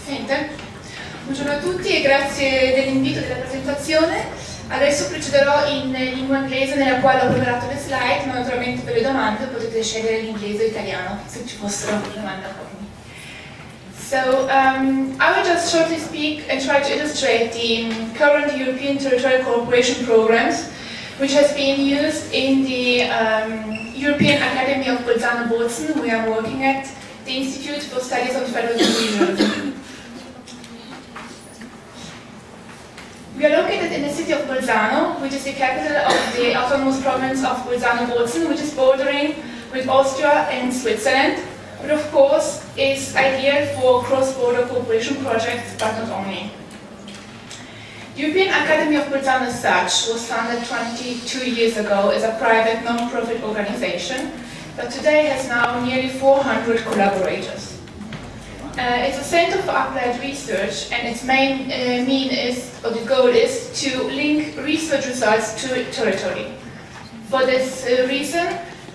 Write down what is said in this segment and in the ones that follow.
Sente? Buongiorno a tutti e grazie dell'invito e della presentazione. Adesso procederò in lingua inglese nella quale ho preparato le slide, ma naturalmente per le domande potete scegliere l'inglese o l'italiano, se ci fossero domande a pormi. So, I will just shortly speak and try to illustrate the current European Territorial Cooperation programs, which has been used in the European Academy of Bolzano-Bozen. We are working at the Institute for Studies on Federalism and Regionalism. We are located in the city of Bolzano, which is the capital of the autonomous province of Bolzano-Bozen, which is bordering with Austria and Switzerland, but of course is ideal for cross-border cooperation projects, but not only. The European Academy of Bolzano as such was founded 22 years ago as a private non-profit organization, but today has now nearly 400 collaborators. It's a center for applied research, and its main the goal is to link research results to territory. For this reason,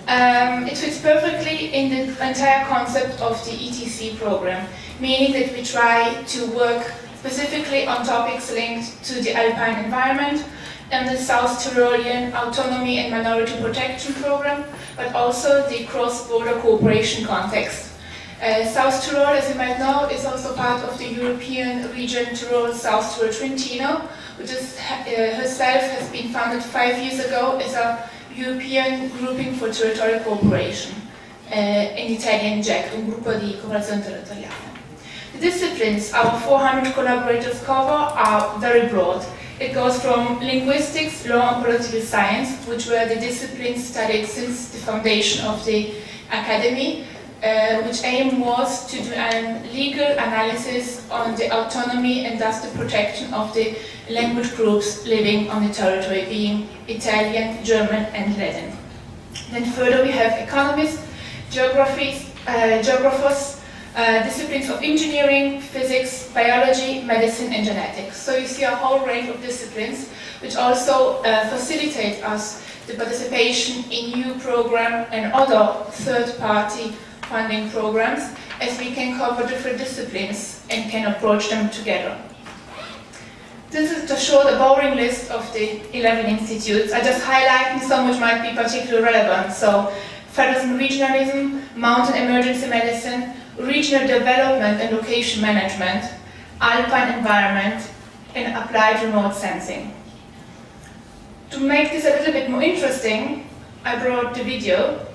it fits perfectly in the entire concept of the ETC program, meaning that we try to work specifically on topics linked to the alpine environment and the South Tyrolean Autonomy and Minority Protection Program, but also the cross-border cooperation context. South Tyrol, as you might know, is also part of the European region Tyrol-South Tyrol-Trentino, which is, herself has been founded 5 years ago as a European grouping for territorial cooperation, in Italian GEC, un gruppo di cooperazione territoriale. The disciplines our 400 collaborators cover are very broad. It goes from linguistics, law and political science, which were the disciplines studied since the foundation of the Academy, which aim was to do a legal analysis on the autonomy and thus the protection of the language groups living on the territory, being Italian, German and Latin. Then further we have economists, geographers, disciplines of engineering, physics, biology, medicine and genetics. So you see a whole range of disciplines which also facilitate us the participation in EU program and other third-party funding programs, as we can cover different disciplines and can approach them together. This is to show the boring list of the 11 institutes. I just highlighting some which might be particularly relevant. So, Federalism, Regionalism, Mountain Emergency Medicine, Regional Development and Location Management, Alpine Environment, and Applied Remote Sensing. To make this a little bit more interesting, I brought the video,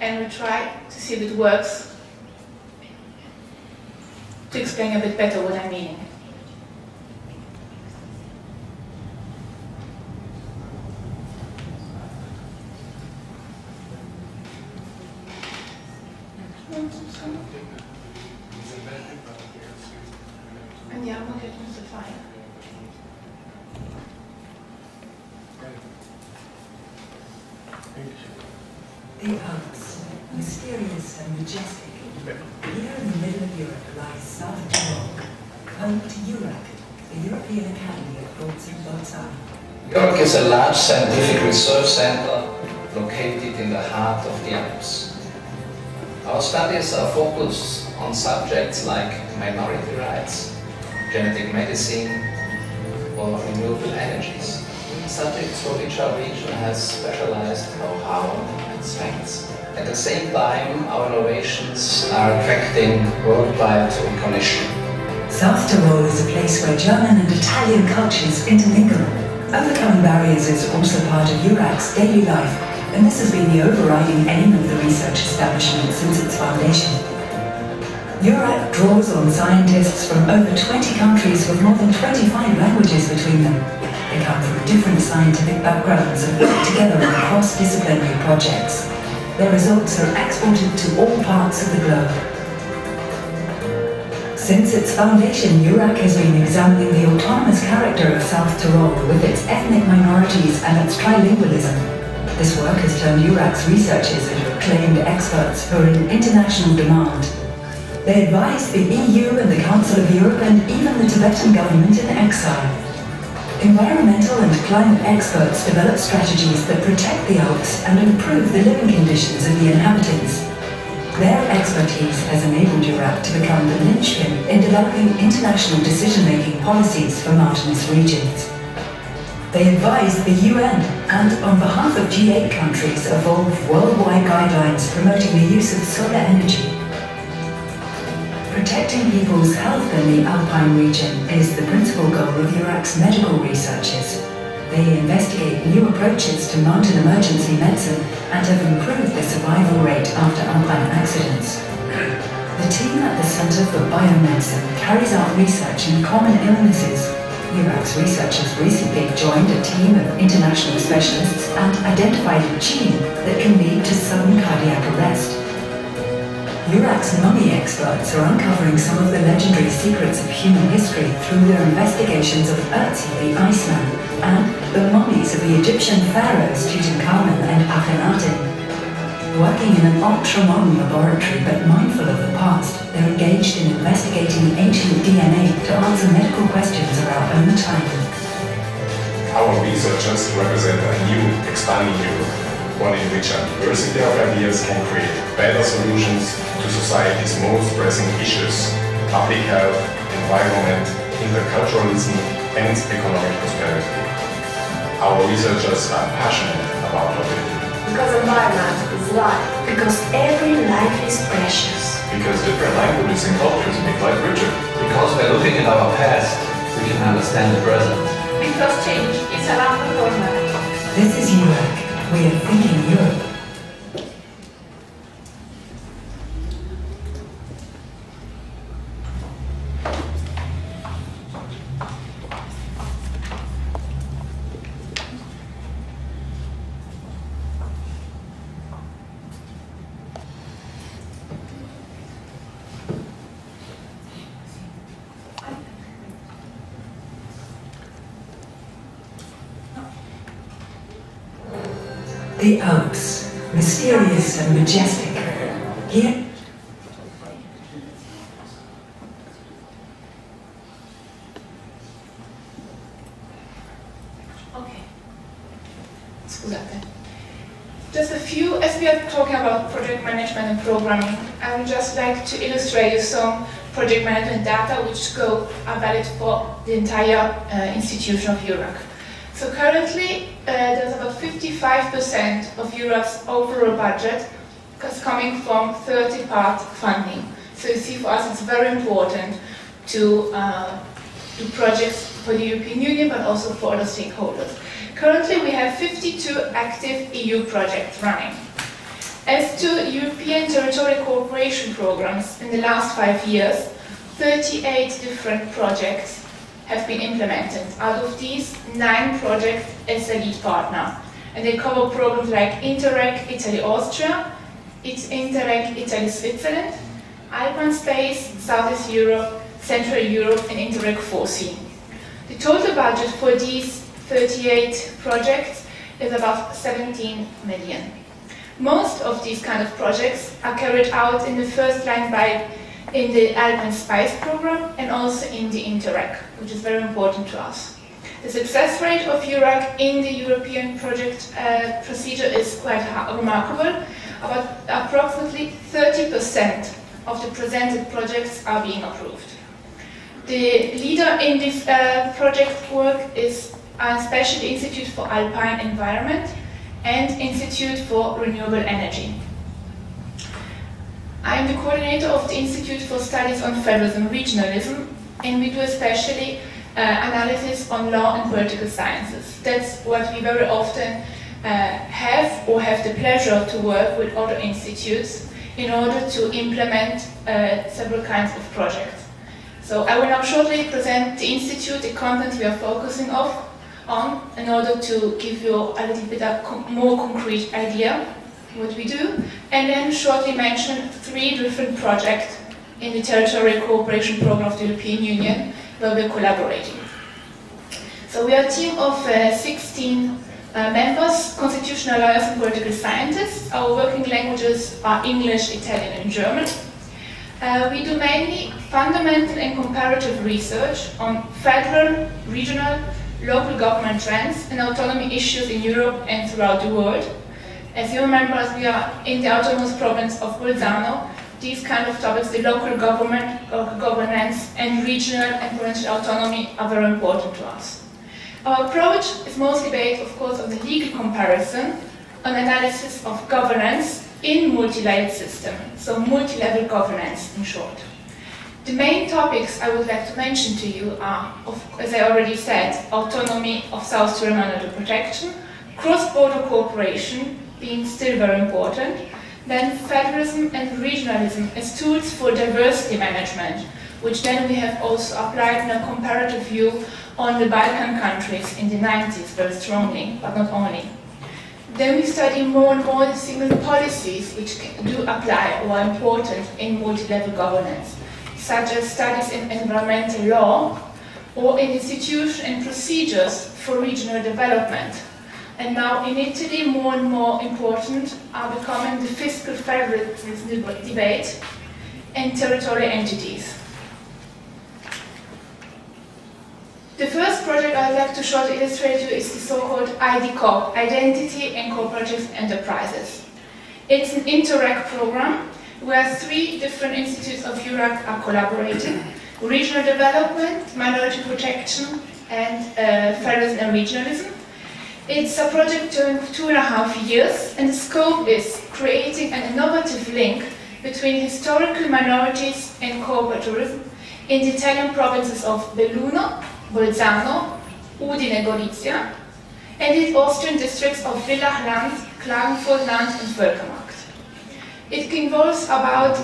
and we'll try to see if it works to explain a bit better what I'm meaning. Andiamo che non si fa. The Alps, mysterious and majestic. Here in the middle of Europe lies South Tyrol, home to EURAC, the European Academy of Bolzano. EURAC is a large scientific research center located in the heart of the Alps. Our studies are focused on subjects like minority rights, genetic medicine, or renewable energies. Subjects for which our region has specialized know-how and strengths. At the same time, our innovations are attracting worldwide recognition. South Tyrol is a place where German and Italian cultures intermingle. Overcoming barriers is also part of EURAC's daily life, and this has been the overriding aim of the research establishment since its foundation. EURAC draws on scientists from over 20 countries with more than 25 languages between them. They come from different scientific backgrounds and work together on cross-disciplinary projects. Their results are exported to all parts of the globe. Since its foundation, EURAC has been examining the autonomous character of South Tyrol with its ethnic minorities and its trilingualism. This work has turned EURAC's researchers into acclaimed experts who are in international demand. They advise the EU and the Council of Europe and even the Tibetan government in exile. Environmental and climate experts develop strategies that protect the Alps and improve the living conditions of the inhabitants. Their expertise has enabled EURAC to become the linchpin in developing international decision-making policies for mountainous regions. They advise the UN and, on behalf of G8 countries, evolve worldwide guidelines promoting the use of solar energy. Protecting people's health in the Alpine region is the principal goal of EURAC's medical researchers. They investigate new approaches to mountain emergency medicine and have improved the survival rate after alpine accidents. The team at the Center for Biomedicine carries out research in common illnesses. EURAC's researchers recently joined a team of international specialists and identified a gene that can lead to sudden cardiac arrest. EURAC's mummy experts are uncovering some of the legendary secrets of human history through their investigations of Ötzi the Iceman and the mummies of the Egyptian pharaohs Tutankhamun and Akhenaten. Working in an ultra-modern laboratory but mindful of the past, they're engaged in investigating ancient DNA to answer medical questions of our own time. Our researchers represent a new, expanding Europe, one in which a diversity of ideas can create better solutions to society's most pressing issues: public health, environment, interculturalism, and economic prosperity. Our researchers are passionate about what they do. Because environment is life. Because every life is precious. Because different languages and cultures make life richer. Because by looking at our past, we can understand the present. Because change is around the corner. This is EURAC. We are thinking Europe. The Alps, mysterious and majestic. Here, Okay. Scusate. Just a few, as we are talking about project management and programming, I would just like to illustrate you some project management data which are valid for the entire institution of EURAC. So currently, there's about 55% of EURAC's overall budget coming from third-party funding. So you see, for us, it's very important to do projects for the European Union, but also for other stakeholders. Currently, we have 52 active EU projects running. As to European territorial cooperation programs in the last 5 years, 38 different projects have been implemented. Out of these, 9 projects as a lead partner. And they cover programs like InterReg Italy-Austria, InterReg Italy-Switzerland, Alpine Space, Southeast Europe, Central Europe, and InterReg 4C. The total budget for these 38 projects is about 17 million. Most of these kind of projects are carried out in the first line in the Alpine Spice program and also in the InterReg, which is very important to us. The success rate of EURAC in the European project procedure is quite remarkable. About approximately 30% of the presented projects are being approved. The leader in this project work is especially the Institute for Alpine Environment and Institute for Renewable Energy. I am the coordinator of the Institute for Studies on Federalism, Regionalism, and we do especially analysis on law and political sciences. That's what we very often have the pleasure to work with other institutes in order to implement several kinds of projects. So I will now shortly present the Institute, the content we are focusing on, in order to give you a little bit of more concrete idea what we do, and then shortly mention 3 different projects in the Territorial Cooperation Program of the European Union where we're collaborating. So we are a team of 16 members, constitutional lawyers and political scientists. Our working languages are English, Italian and German. We do mainly fundamental and comparative research on federal, regional, local government trends and autonomy issues in Europe and throughout the world. As you remember, as we are in the autonomous province of Bolzano, these kind of topics, the local government, local governance, and regional and provincial autonomy are very important to us. Our approach is mostly based, of course, on the legal comparison, on analysis of governance in multi-layered system, so multi-level governance in short. The main topics I would like to mention to you are, as I already said, autonomy of South Tyrol under protection, cross-border cooperation being still very important, then federalism and regionalism as tools for diversity management, which then we have also applied in a comparative view on the Balkan countries in the 90s very strongly, but not only. Then we study more and more the single policies which do apply or are important in multi-level governance, such as studies in environmental law or in institutions and procedures for regional development. And now in Italy, more and more important are becoming the fiscal federalism debate and territorial entities. The first project I'd like to shortly illustrate you is the so-called IDCOP, Identity and Cooperative Enterprises. It's an INTERREG program where 3 different institutes of EURAC are collaborating: regional development, minority protection, and federalism and regionalism. It's a project during 2.5 years, and the scope is creating an innovative link between historical minorities and cooperativism in the Italian provinces of Belluno, Bolzano, Udine, Gorizia, and the Austrian districts of Villach-Land, Klagenfurt-Land, and Völkermarkt. It involves about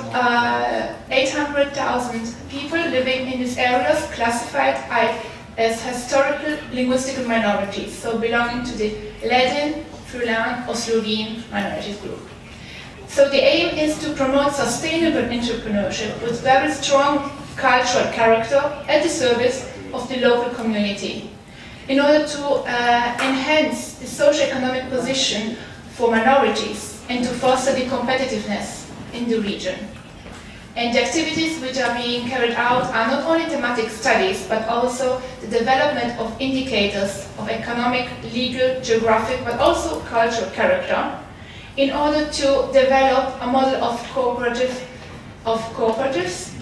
800,000 people living in these areas classified as historical linguistic minorities, so belonging to the Ladin, Flulan, or Slovene minorities group. So the aim is to promote sustainable entrepreneurship with very strong cultural character at the service of the local community, in order to enhance the socio-economic position for minorities and to foster the competitiveness in the region. And the activities which are being carried out are not only thematic studies, but also the development of indicators of economic, legal, geographic, but also cultural character, in order to develop a model of cooperatives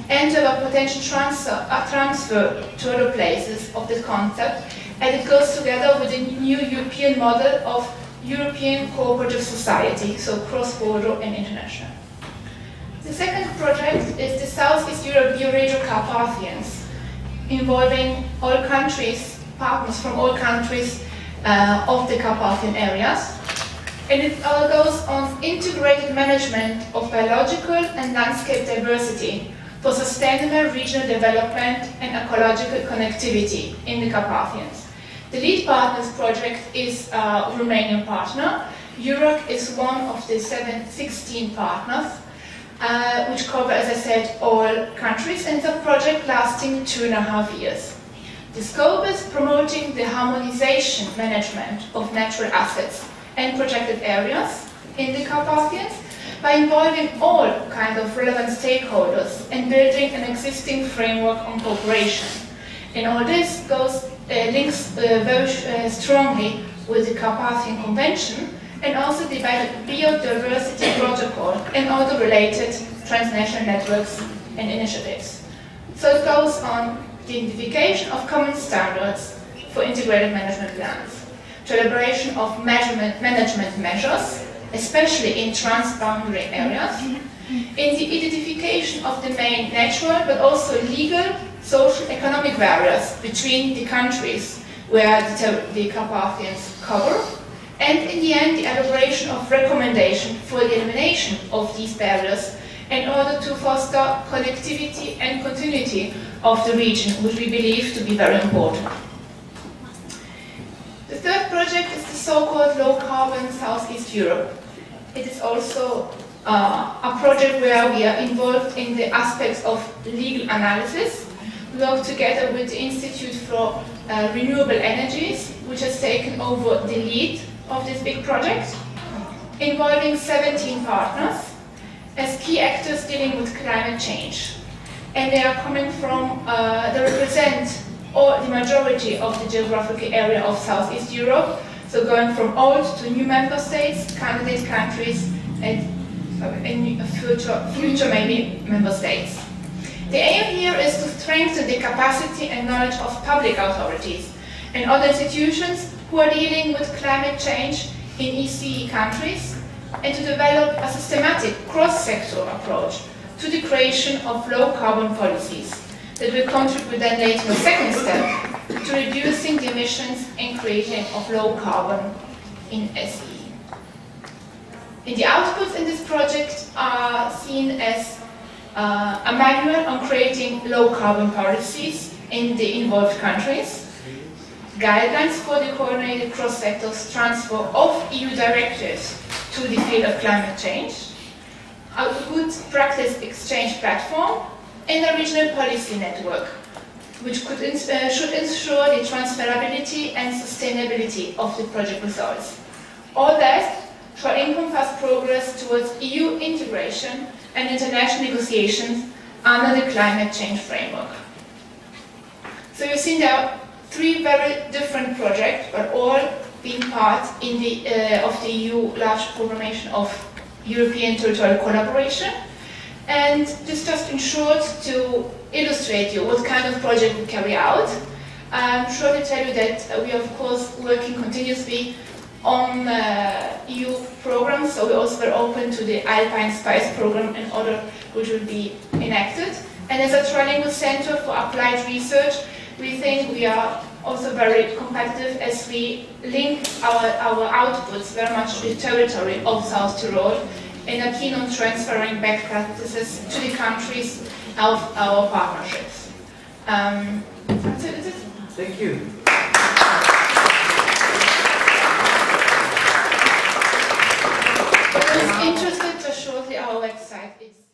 and to have a potential transfer to other places of the concept, and it goes together with the new European model of European cooperative society, so cross-border and international. The second project is the Southeast Europe Eurasia Carpathians, involving all countries, partners from all countries of the Carpathian areas. And it all goes on integrated management of biological and landscape diversity for sustainable regional development and ecological connectivity in the Carpathians. The lead partners project is a Romanian partner. EURAC is one of the 16 partners, which cover, as I said, all countries, and it's a project lasting 2.5 years. The scope is promoting the harmonization management of natural assets and protected areas in the Carpathians by involving all kinds of relevant stakeholders and building an existing framework on cooperation. And all this links very strongly with the Carpathian Convention and also the Biodiversity Protocol and all the related transnational networks and initiatives. So it goes on the identification of common standards for integrated management plans, to elaboration of management measures, especially in transboundary areas, in the identification of the main natural but also legal, social, economic barriers between the countries where the Carpathians cover, and in the end the elaboration of recommendation for the elimination of these barriers in order to foster connectivity and continuity of the region, which we believe to be very important. The third project is the so-called low-carbon Southeast Europe. It is also a project where we are involved in the aspects of legal analysis. We work together with the Institute for Renewable Energies, which has taken over the lead of this big project, involving 17 partners as key actors dealing with climate change. And they are coming from, they represent the majority of the geographical area of Southeast Europe, So going from old to new member states, candidate countries, and in future maybe member states. The aim here is to strengthen the capacity and knowledge of public authorities and other institutions who are dealing with climate change in ECE countries, and to develop a systematic cross-sector approach to the creation of low-carbon policies that will contribute then later in the second step to reducing the emissions and creating of low-carbon in SE. And the outputs in this project are seen as a manual on creating low-carbon policies in the involved countries, guidelines for the coordinated cross-sector transfer of EU directives to the field of climate change, a good practice exchange platform, and a regional policy network, which should ensure the transferability and sustainability of the project results. All that shall encompass progress towards EU integration and international negotiations under the climate change framework. So you've seen there are three very different projects, but all being part in of the EU large programmation of European territorial collaboration. And this just in short to illustrate you what kind of project we carry out. I'm sure to tell you that we are of course working continuously on EU programs, so we're also very open to the Alpine Spice program and other which will be enacted. And as a trilingual center for applied research, we think we are also very competitive as we link our outputs very much to the territory of South Tyrol and are keen on transferring best practices to the countries of our partnerships. That's it. Thank you. If you're interested, just shortly our website.